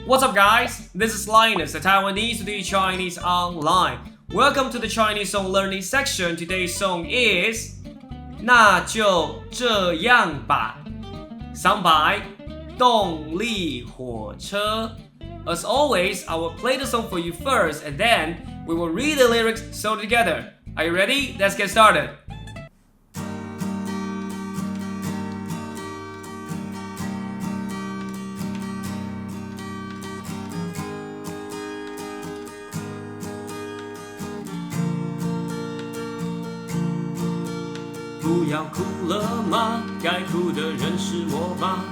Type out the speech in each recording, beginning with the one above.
What's up, guys? This is Linus, the Taiwanese to teach Chinese online. Welcome to the Chinese song learning section. Today's song is 那就这样吧 sung by 动力火车 As always, I will play the song for you first and then we will read the lyrics so together. Are you ready? Let's get started. 不要哭了吗？该哭的人是我吗？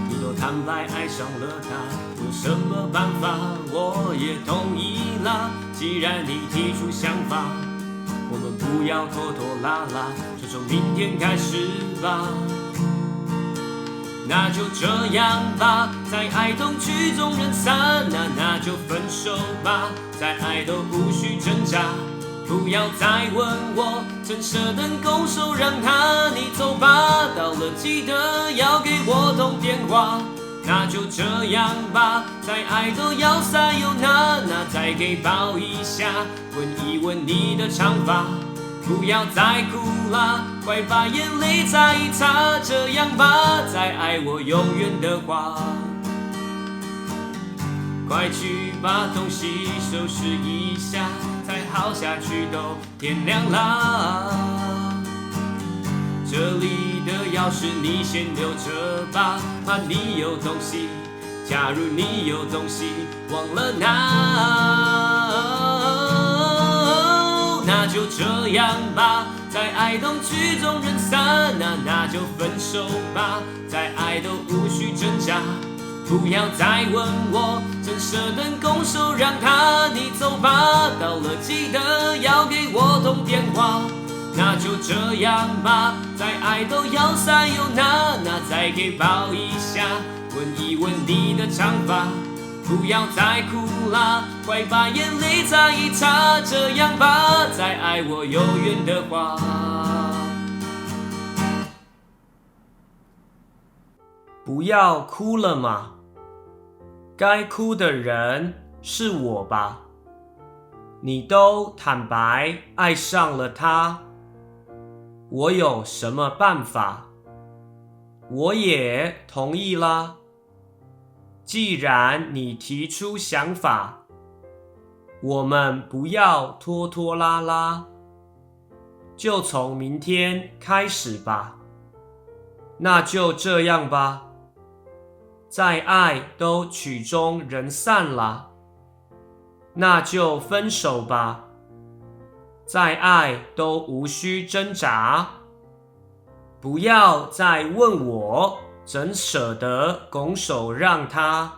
你都坦白爱上了他，有什么办法？我也同意啦。既然你提出想法，我们不要拖拖拉拉，就从明天开始吧。那就这样吧，在爱同曲终人散，那就分手吧，在爱都无需挣扎。不要再问我，怎舍得拱手让他？你走吧，到了记得要给我通电话。那就这样吧，在爱都要撒有那再给抱一下，闻一闻你的长发。不要再哭啦，快把眼泪擦一擦。这样吧，再爱我永远的话，快去把东西收拾一下。再耗下去都天亮啦。这里的钥匙你先留着吧，怕你有东西。假如你有东西忘了拿，那就这样吧，在爱同曲终人散，那就分手吧，在爱都无需挣扎。不要再问我，怎舍得拱手让他？你走吧，到了记得要给我通电话。那就这样吧，在爱都要撒有那再给抱一下，闻一闻你的长发。不要再哭啦，快把眼泪擦一擦。这样吧，再爱我永远的话。不要哭了嘛，该哭的人是我吧？你都坦白爱上了他，我有什么办法？我也同意啦。既然你提出想法，我们不要拖拖拉拉，就从明天开始吧。那就这样吧。在爱都曲终人散了，那就分手吧。在爱都无需挣扎，不要再问我，怎舍得拱手让他？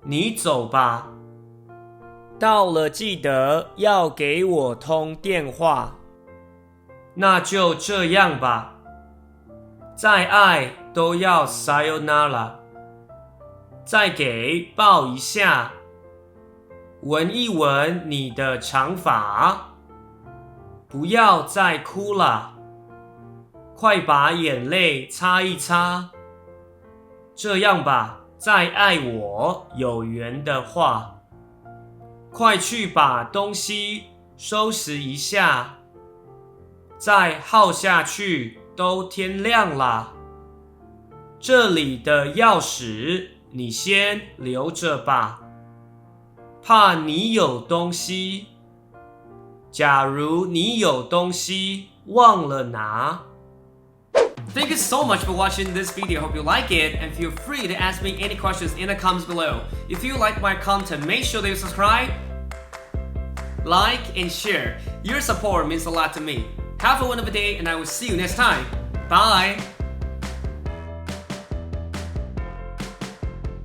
你走吧，到了记得要给我通电话。那就这样吧，在爱都要 sayonara。再给抱一下，闻一闻你的长发。不要再哭了，快把眼泪擦一擦。这样吧，再爱我有缘的话，快去把东西收拾一下。再耗下去都天亮了。这里的钥匙你先留着吧，怕你有东西。假如你有东西忘了拿。Thank you so much for watching this video. Hope you like it and feel free to ask me any questions in the comments below. If you like my content, make sure that you subscribe, like, and share. Your support means a lot to me. Have a wonderful day and I will see you next time. Bye!